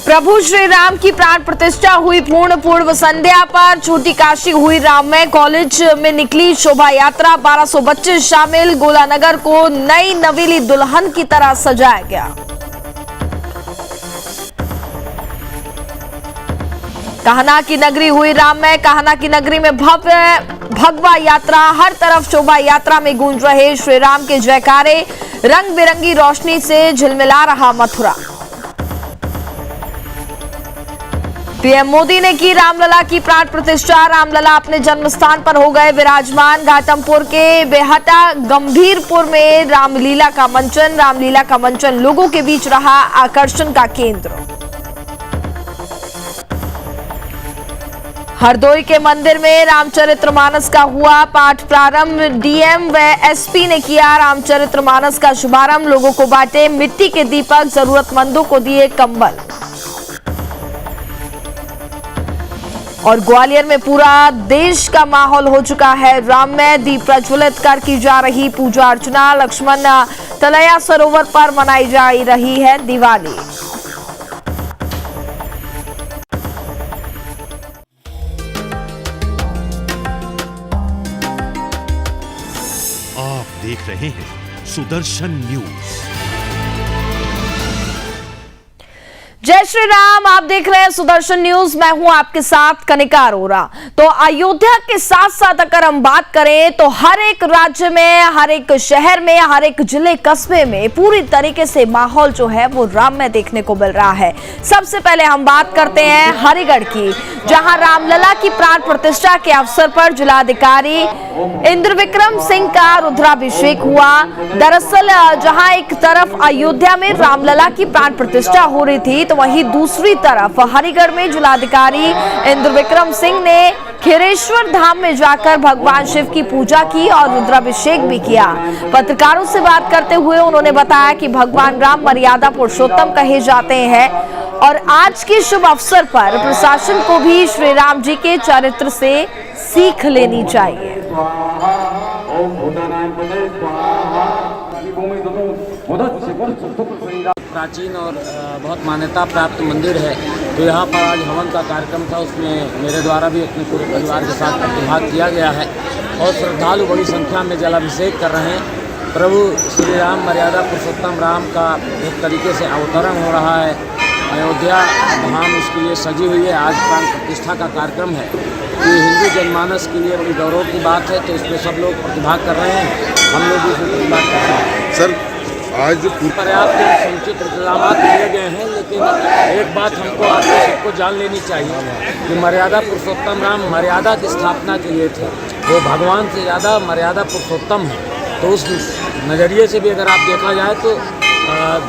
प्रभु श्री राम की प्राण प्रतिष्ठा हुई पूर्ण पूर्व संध्या पर छोटी काशी हुई राममय कॉलेज में निकली शोभा यात्रा। 1200 बच्चे शामिल। गोला नगर को नई नवेली दुल्हन की तरह सजाया गया। कहना की नगरी हुई राममय। कहना की नगरी में भव्य भगवा यात्रा। हर तरफ शोभा यात्रा में गूंज रहे श्री राम के जयकारे। रंग बिरंगी रोशनी से झिलमिला रहा मथुरा। पीएम मोदी ने की रामलला की प्राण प्रतिष्ठा। रामलला अपने जन्म स्थान पर हो गए विराजमान। घाटमपुर के बेहटा गंभीरपुर में रामलीला का मंचन। रामलीला का मंचन लोगों के बीच रहा आकर्षण का केंद्र। हरदोई के मंदिर में रामचरितमानस का हुआ पाठ प्रारंभ। डीएम व एसपी ने किया रामचरितमानस का शुभारंभ। लोगों को बांटे मिट्टी के दीपक। जरूरतमंदों को दिए कंबल। और ग्वालियर में पूरा देश का माहौल हो चुका है राममय। दीप प्रज्वलित कर की जा रही पूजा अर्चना। लक्ष्मण तलैया सरोवर पर मनाई जा रही है दिवाली। आप देख रहे हैं सुदर्शन न्यूज। जय श्री राम। आप देख रहे हैं सुदर्शन न्यूज। मैं हूं आपके साथ कनिका अरोरा। तो अयोध्या के साथ साथ अगर हम बात करें तो हर एक राज्य में, हर एक शहर में, हर एक जिले कस्बे में पूरी तरीके से माहौल जो है वो राममय देखने को मिल रहा है। सबसे पहले हम बात करते हैं हरिगढ़ की, जहां रामलला की प्राण प्रतिष्ठा के अवसर पर जिलाधिकारी इंद्रविक्रम सिंह का रुद्राभिषेक हुआ। दरअसल जहां एक तरफ अयोध्या में रामलला की प्राण प्रतिष्ठा हो रही थी तो वहीं दूसरी तरफ हरिगढ़ में जिलाधिकारी इंद्रविक्रम सिंह ने खीरेश्वर धाम में जाकर भगवान शिव की पूजा की और रुद्राभिषेक भी किया। पत्रकारों से बात करते हुए उन्होंने बताया कि भगवान राम मर्यादा पुरुषोत्तम कहे जाते हैं और आज के शुभ अवसर पर प्रशासन को भी श्री राम जी के चरित्र से सीख लेनी चाहिए। प्राचीन और बहुत मान्यता प्राप्त मंदिर है, तो यहाँ पर आज हवन का कार्यक्रम था। उसमें मेरे द्वारा भी अपने पूरे परिवार के साथ प्रतिभाग किया गया है और श्रद्धालु बड़ी संख्या में जलाभिषेक कर रहे हैं। प्रभु श्री राम मर्यादा पुरुषोत्तम राम का एक तरीके से अवतरण हो रहा है। अयोध्या धाम उसके लिए सजी हुई है। आज प्राण प्रतिष्ठा का कार्यक्रम है। ये हिंदू जनमानस के लिए बड़ी गौरव की बात है, तो इसमें सब लोग प्रतिभाग कर रहे हैं। हम लोग भी इसमें प्रतिभाग कर रहे हैं। सर आज पर्याप्त समुचित इंतजाम किए गए हैं, लेकिन एक बात हमको आप सबको जान लेनी चाहिए कि मर्यादा पुरुषोत्तम राम मर्यादा की स्थापना के लिए थे। वो भगवान से ज़्यादा मर्यादा पुरुषोत्तम है। तो उस नज़रिए से भी अगर आप देखा जाए तो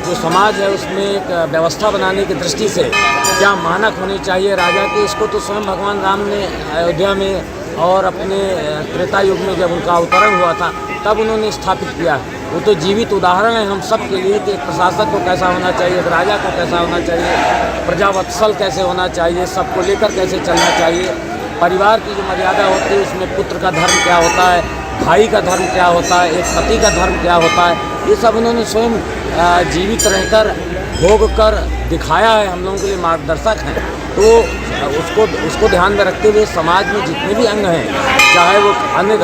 जो समाज है उसमें एक व्यवस्था बनाने की दृष्टि से क्या मानक होने चाहिए राजा के, इसको तो स्वयं भगवान राम ने अयोध्या में और अपने त्रेता युग में जब उनका अवतरण हुआ था तब उन्होंने स्थापित किया। वो तो जीवित उदाहरण है हम सब के लिए कि एक प्रशासक को कैसा होना चाहिए, एक राजा को कैसा होना चाहिए, प्रजावत्सल कैसे होना चाहिए, सबको लेकर कैसे चलना चाहिए। परिवार की जो मर्यादा होती है उसमें पुत्र का धर्म क्या होता है, भाई का धर्म क्या होता है, एक पति का धर्म क्या होता है, ये सब उन्होंने स्वयं जीवित रहकर भोग कर दिखाया है। हम लोगों के लिए मार्गदर्शक हैं। तो उसको ध्यान में रखते हुए समाज में जितने भी अंग हैं, चाहे वो अन्य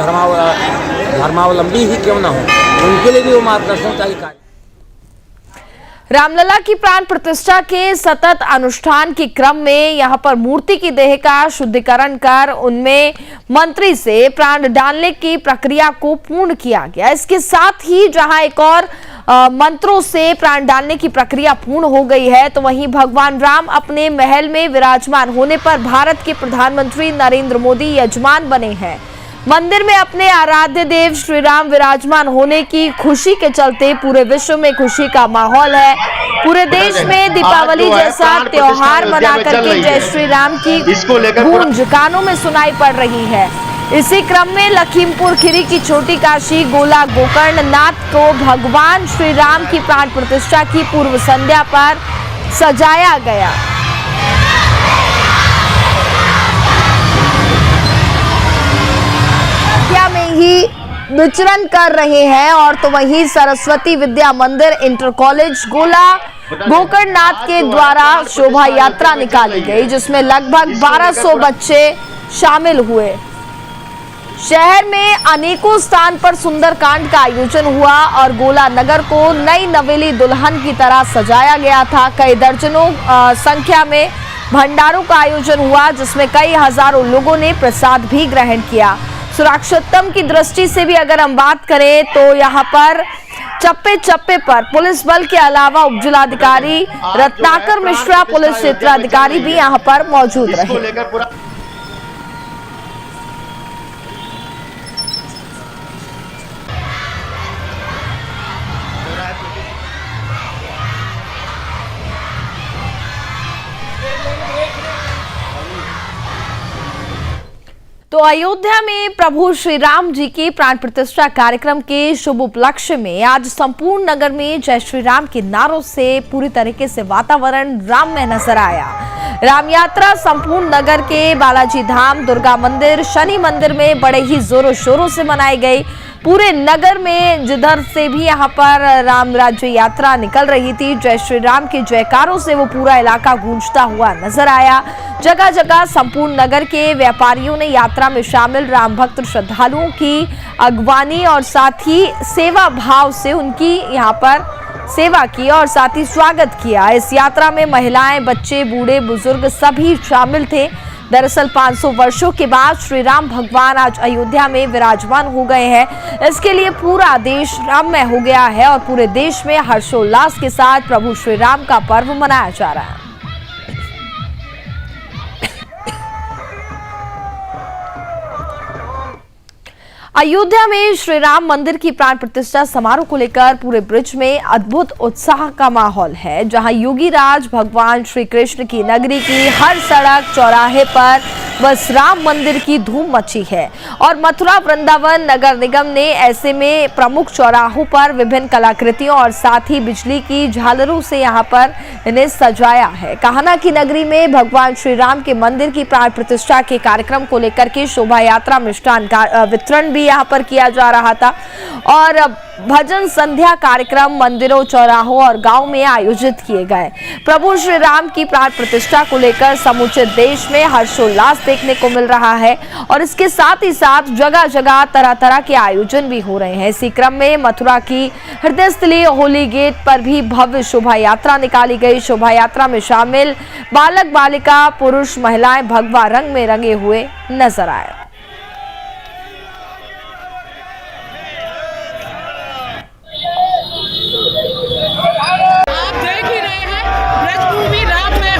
धर्मावलंबी ही क्यों ना हो, उनके लिए भी वो मार्गदर्शन का ही कार्य। रामलला की प्राण प्रतिष्ठा के सतत अनुष्ठान के क्रम में यहां पर मूर्ति की देह का शुद्धिकरण कर उनमें मंत्री से प्राण डालने की प्रक्रिया को पूर्ण किया गया। इसके साथ ही जहां एक और मंत्रों से प्राण डालने की प्रक्रिया पूर्ण हो गई है तो वहीं भगवान राम अपने महल में विराजमान होने पर भारत के प्रधानमंत्री नरेंद्र मोदी यजमान बने हैं। मंदिर में अपने आराध्य देव श्री राम विराजमान होने की खुशी के चलते पूरे विश्व में खुशी का माहौल है। पूरे देश में दीपावली जैसा त्योहार मना करके जय श्री राम की गूंज कानों में सुनाई पड़ रही है। इसी क्रम में लखीमपुर खीरी की छोटी काशी गोला गोकर्ण नाथ को भगवान श्री राम की प्राण प्रतिष्ठा की पूर्व संध्या पर सजाया गया। में ही विचरण कर रहे हैं और तो वहीं सरस्वती विद्या मंदिर इंटर कॉलेज गोला गोकर्णनाथ के द्वारा शोभा यात्रा निकाली गई, जिसमें लगभग 1200 बच्चे शामिल हुए। शहर में अनेकों स्थान पर सुंदरकांड का आयोजन हुआ और गोला नगर को नई नवेली दुल्हन की तरह सजाया गया था। कई दर्जनों संख्या में भंडारों का आयोजन हुआ, जिसमें कई हजारों लोगों ने प्रसाद भी ग्रहण किया। सुरक्षोत्तम की दृष्टि से भी अगर हम बात करें तो यहाँ पर चप्पे चप्पे पर पुलिस बल के अलावा उप जिलाधिकारी रत्नाकर मिश्रा, पुलिस क्षेत्राधिकारी भी यहाँ पर मौजूद रहे। तो अयोध्या में प्रभु श्री राम जी की प्राण प्रतिष्ठा कार्यक्रम के शुभ उपलक्ष्य में आज संपूर्ण नगर में जय श्री राम के नारों से पूरी तरीके से वातावरण राममय नजर आया। राम यात्रा संपूर्ण नगर के बालाजी धाम, दुर्गा मंदिर, शनि मंदिर में बड़े ही जोरों शोरों से मनाई गई। पूरे नगर में जिधर से भी यहाँ पर राम राज्य यात्रा निकल रही थी, जय श्री राम के जयकारों से वो पूरा इलाका गूंजता हुआ नजर आया। जगह जगह संपूर्ण नगर के व्यापारियों ने यात्रा में शामिल राम भक्त श्रद्धालुओं की अगवानी और साथ ही सेवा भाव से उनकी यहाँ पर सेवा की और साथ ही स्वागत किया। इस यात्रा में महिलाएं, बच्चे, बूढ़े, बुजुर्ग सभी शामिल थे। दरअसल 500 वर्षों के बाद श्री राम भगवान आज अयोध्या में विराजमान हो गए हैं। इसके लिए पूरा देश राममय हो गया है और पूरे देश में हर्षोल्लास के साथ प्रभु श्री राम का पर्व मनाया जा रहा है। अयोध्या में श्री राम मंदिर की प्राण प्रतिष्ठा समारोह को लेकर पूरे ब्रिज में अद्भुत उत्साह का माहौल है, जहां योगी राज भगवान श्री कृष्ण की नगरी की हर सड़क चौराहे पर बस राम मंदिर की धूम मची है। और मथुरा वृंदावन नगर निगम ने ऐसे में प्रमुख चौराहों पर विभिन्न कलाकृतियों और साथ ही बिजली की झालरों से यहां पर इन्हें सजाया है। कान्हा की नगरी में भगवान श्री राम के मंदिर की प्राण प्रतिष्ठा के कार्यक्रम को लेकर के शोभा यात्रा, मिष्ठान का वितरण भी यहाँ पर किया जा रहा था और भजन संध्या कार्यक्रम मंदिरों, चौराहों और गांव में आयोजित किए गए। प्रभु श्री राम की प्राण प्रतिष्ठा को लेकर समूचे देश में हर्षोल्लास देखने को मिल रहा है और इसके साथ ही साथ जगह जगह तरह तरह के आयोजन भी हो रहे हैं। इसी क्रम में मथुरा की हृदय स्थली होली गेट पर भी भव्य शोभा यात्रा निकाली गई। शोभा यात्रा में शामिल बालक, बालिका, पुरुष, महिलाएं भगवा रंग में रंगे हुए नजर आए।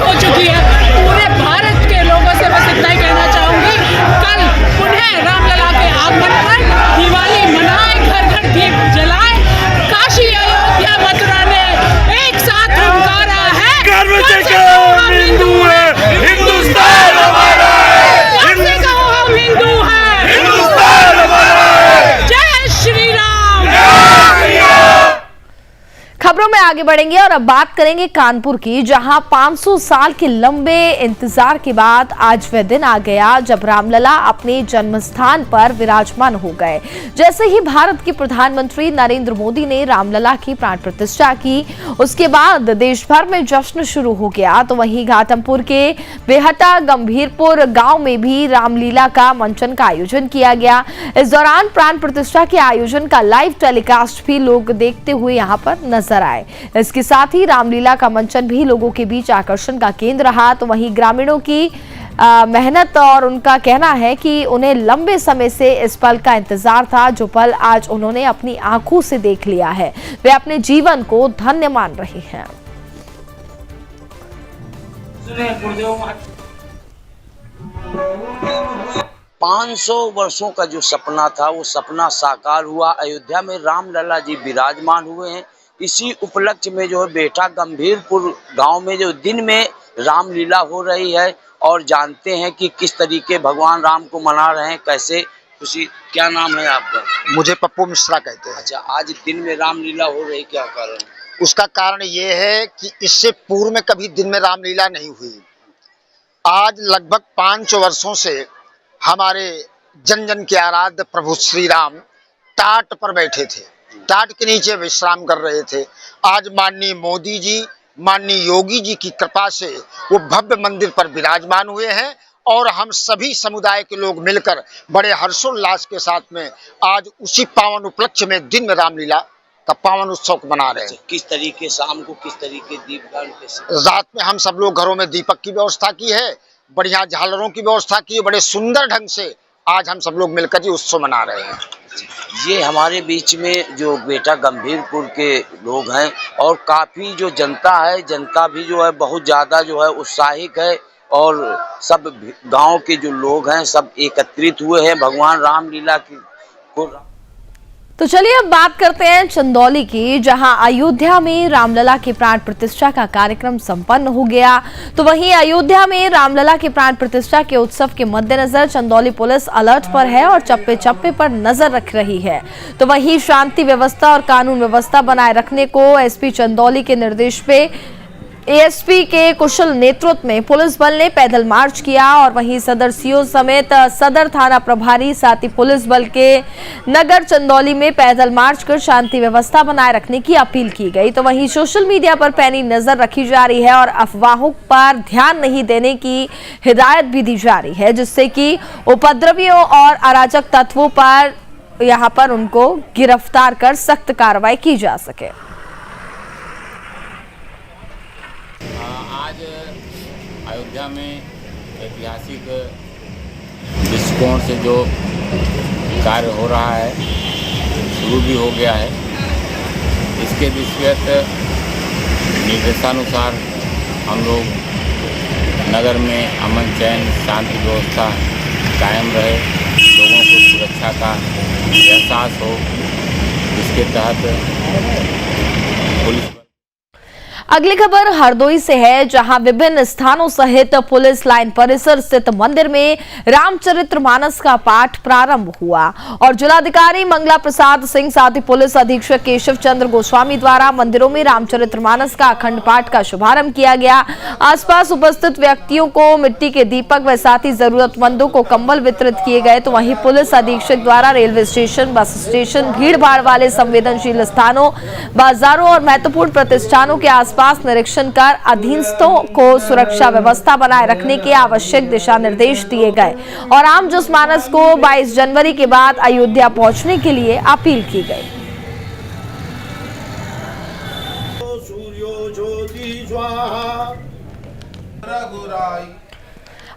हो चुकी है। पूरे भारत के लोगों से बस इतना ही कहना चाहूंगी, कल पुनः रामलला के आगमन पर दिवाली मनाए, घर घर दीप जलाए। काशी, अयोध्या, मथुरा ने एक साथ हुंकारा है, गर्व से कहो हम हिंदू हैं, हिंदुस्तान हमारा है। गर्व से कहो हम हिंदू हैं, हिंदुस्तान हमारा है। जय श्री राम। खबरों में आगे बढ़ेंगे और अब बात करेंगे कानपुर की, जहां 500 साल के लंबे इंतजार के बाद आज वह दिन आ गया जब रामलला अपने जन्म स्थान पर विराजमान हो गए। जैसे ही भारत के प्रधानमंत्री नरेंद्र मोदी ने रामलला की प्राण प्रतिष्ठा की, उसके बाद देश भर में जश्न शुरू हो गया। तो वहीं घाटमपुर के बेहटा गंभीरपुर गांव में भी रामलीला का मंचन का आयोजन किया गया। इस दौरान प्राण प्रतिष्ठा के आयोजन का लाइव टेलीकास्ट भी लोग देखते हुए यहाँ पर नजर आए। इसके साथ ही रामलीला का मंचन भी लोगों के बीच आकर्षण का केंद्र रहा। तो वहीं ग्रामीणों की मेहनत और उनका कहना है कि उन्हें लंबे समय से इस पल का इंतजार था, जो पल आज उन्होंने अपनी आंखों से देख लिया है। वे अपने जीवन को धन्य मान रहे हैं। 500 वर्षों का जो सपना था वो सपना साकार हुआ। अयोध्या में रामलला जी विराजमान हुए हैं। इसी उपलक्ष्य में जो है बेटा गंभीरपुर गांव में जो दिन में रामलीला हो रही है और जानते हैं कि किस तरीके भगवान राम को मना रहे हैं, कैसे खुशी। क्या नाम है आपका? मुझे पप्पू मिश्रा कहते हैं। अच्छा, आज दिन में रामलीला हो रही, क्या कारण? उसका कारण ये है कि इससे पूर्व में कभी दिन में रामलीला नहीं हुई। आज लगभग 500 वर्षों से हमारे जन जन के आराध्य प्रभु श्री राम टाट पर बैठे थे, टाट के नीचे विश्राम कर रहे थे। आज माननीय मोदी जी, माननीय योगी जी की कृपा से वो भव्य मंदिर पर विराजमान हुए हैं और हम सभी समुदाय के लोग मिलकर बड़े हर्षोल्लास के साथ में आज उसी पावन उपलक्ष्य में दिन में रामलीला का पावन उत्सव को मना रहे हैं। किस तरीके शाम को किस तरीके दीपदान कैसे? रात में हम सब लोग घरों में दीपक की व्यवस्था की है, बढ़िया झालरों की व्यवस्था की है, बड़े सुंदर ढंग से आज हम सब लोग मिलकर ये उत्सव मना रहे हैं। ये हमारे बीच में जो बेटा गंभीरपुर के लोग हैं और काफी जो जनता है, जनता भी जो है बहुत ज्यादा जो है उत्साहित है और सब गांव के जो लोग हैं सब एकत्रित हुए हैं भगवान रामलीला को। तो चलिए अब बात करते हैं चंदौली की, जहां अयोध्या में रामलला की प्राण प्रतिष्ठा का कार्यक्रम संपन्न हो गया। तो वहीं अयोध्या में रामलला की प्राण प्रतिष्ठा के उत्सव के मद्देनजर चंदौली पुलिस अलर्ट पर है और चप्पे चप्पे पर नजर रख रही है। तो वहीं शांति व्यवस्था और कानून व्यवस्था बनाए रखने को एसपी चंदौली के निर्देश पे एएसपी के कुशल नेतृत्व में पुलिस बल ने पैदल मार्च किया और वहीं सदर सीओ समेत सदर थाना प्रभारी साथ ही पुलिस बल के नगर चंदौली में पैदल मार्च कर शांति व्यवस्था बनाए रखने की अपील की गई। तो वहीं सोशल मीडिया पर पैनी नजर रखी जा रही है और अफवाहों पर ध्यान नहीं देने की हिदायत भी दी जा रही है, जिससे कि उपद्रवियों और अराजक तत्वों पर यहां पर उनको गिरफ्तार कर सख्त कार्रवाई की जा सके। आज अयोध्या में ऐतिहासिक दृष्टिकोण से जो कार्य हो रहा है शुरू भी हो गया है। इसके दृष्टिगत निर्देशानुसार हम लोग नगर में अमन चैन शांति व्यवस्था कायम रहे, लोगों को सुरक्षा का एहसास हो, इसके तहत पुलिस। अगली खबर हरदोई से है, जहां विभिन्न स्थानों सहित पुलिस लाइन परिसर स्थित मंदिर में रामचरितमानस का पाठ प्रारंभ हुआ और जिलाधिकारी मंगला प्रसाद सिंह साथ ही पुलिस अधीक्षक केशव चंद्र गोस्वामी द्वारा मंदिरों में रामचरितमानस का अखंड पाठ का शुभारंभ किया गया। आसपास उपस्थित व्यक्तियों को मिट्टी के दीपक व साथ ही जरूरतमंदों को कंबल वितरित किए गए। तो वहीं पुलिस अधीक्षक द्वारा रेलवे स्टेशन, बस स्टेशन, भीड़ भाड़ वाले संवेदनशील स्थानों, बाजारों और महत्वपूर्ण प्रतिष्ठानों के आसपास निरीक्षण कर अधीनस्थों को सुरक्षा व्यवस्था बनाए रखने के आवश्यक दिशा निर्देश दिए गए और आम जनमानस को 22 जनवरी के बाद अयोध्या पहुंचने के लिए अपील की गई।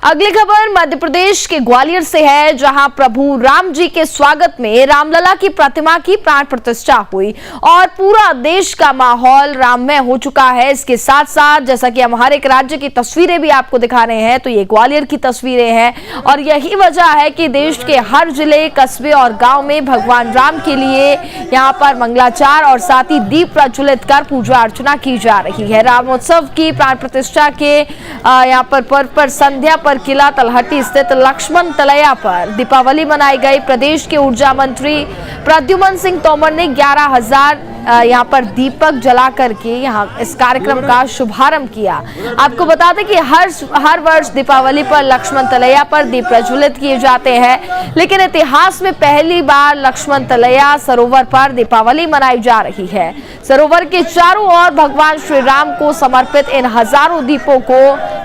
अगली खबर मध्य प्रदेश के ग्वालियर से है, जहां प्रभु राम जी के स्वागत में रामलला की प्रतिमा की प्राण प्रतिष्ठा हुई और पूरा देश का माहौल राममय हो चुका है। इसके साथ साथ जैसा कि हम हर एक राज्य की तस्वीरें भी आपको दिखा रहे हैं, तो ये ग्वालियर की तस्वीरें हैं और यही वजह है कि देश के हर जिले, कस्बे और गांव में भगवान राम के लिए यहां पर मंगलाचार और साथ ही दीप प्रज्वलित कर पूजा अर्चना की जा रही है। रामोत्सव की प्राण प्रतिष्ठा के यहाँ पर पर्व पर संध्या पर किला तलहटी स्थित लक्ष्मण तलैया पर दीपावली मनाई गई। प्रदेश के ऊर्जा मंत्री प्रद्युमन सिंह तोमर ने 11,000 यहाँ पर दीपक जला करके यहाँ इस कार्यक्रम का शुभारंभ किया। आपको बता दें कि हर वर्ष दीपावली पर लक्ष्मण तलैया पर दीप प्रज्वलित किए जाते हैं, लेकिन इतिहास में पहली बार लक्ष्मण तलैया सरोवर पर दीपावली मनाई जा रही है। सरोवर के चारों ओर भगवान श्री राम को समर्पित इन हजारों दीपों को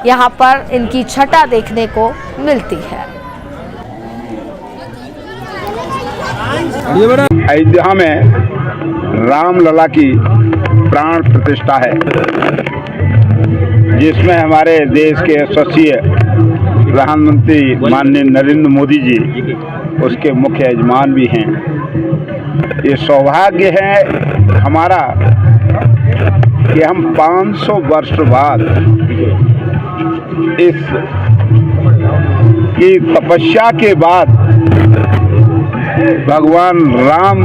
यहाँ पर इनकी छटा देखने को मिलती है। अयोध्या में रामलला की प्राण प्रतिष्ठा है, जिसमें हमारे देश के यशस्वी प्रधानमंत्री माननीय नरेंद्र मोदी जी उसके मुख्य यजमान भी हैं। ये सौभाग्य है हमारा कि हम 500 वर्ष बाद इस की तपस्या के बाद भगवान राम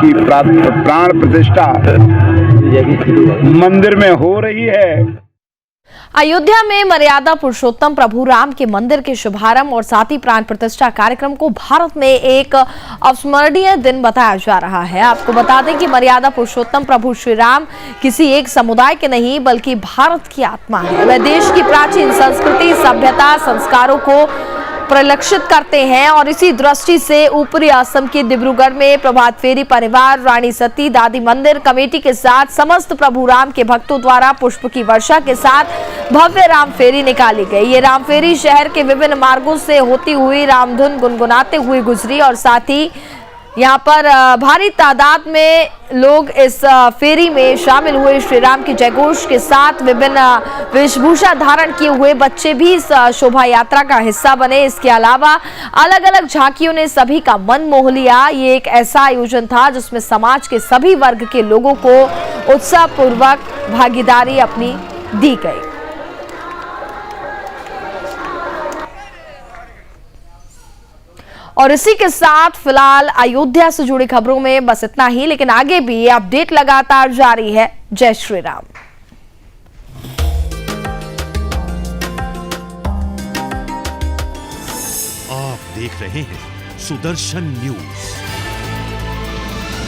की प्राण प्रतिष्ठा मंदिर में हो रही है। अयोध्या में मर्यादा पुरुषोत्तम प्रभु राम के मंदिर के शुभारंभ और साथ ही प्राण प्रतिष्ठा कार्यक्रम को भारत में एक अविस्मरणीय दिन बताया जा रहा है। आपको बता दें कि मर्यादा पुरुषोत्तम प्रभु श्री राम किसी एक समुदाय के नहीं बल्कि भारत की आत्मा है। वह देश की प्राचीन संस्कृति, सभ्यता, संस्कारों को परिलक्षित करते हैं और इसी दृष्टि से ऊपरी असम के डिब्रूगढ़ में प्रभात फेरी परिवार रानी सती दादी मंदिर कमेटी के साथ समस्त प्रभु राम के भक्तों द्वारा पुष्प की वर्षा के साथ भव्य राम फेरी निकाली गई। ये राम फेरी शहर के विभिन्न मार्गों से होती हुई रामधुन गुनगुनाते हुए गुजरी और साथ ही यहाँ पर भारी तादाद में लोग इस फेरी में शामिल हुए। श्री राम की जयघोष के साथ विभिन्न वेशभूषा धारण किए हुए बच्चे भी इस शोभा यात्रा का हिस्सा बने। इसके अलावा अलग अलग झांकियों ने सभी का मन मोह लिया। ये एक ऐसा आयोजन था जिसमें समाज के सभी वर्ग के लोगों को उत्साहपूर्वक भागीदारी अपनी दी गई। और इसी के साथ फिलहाल अयोध्या से जुड़ी खबरों में बस इतना ही, लेकिन आगे भी ये अपडेट लगातार जारी है। जय श्री राम। आप देख रहे हैं सुदर्शन न्यूज।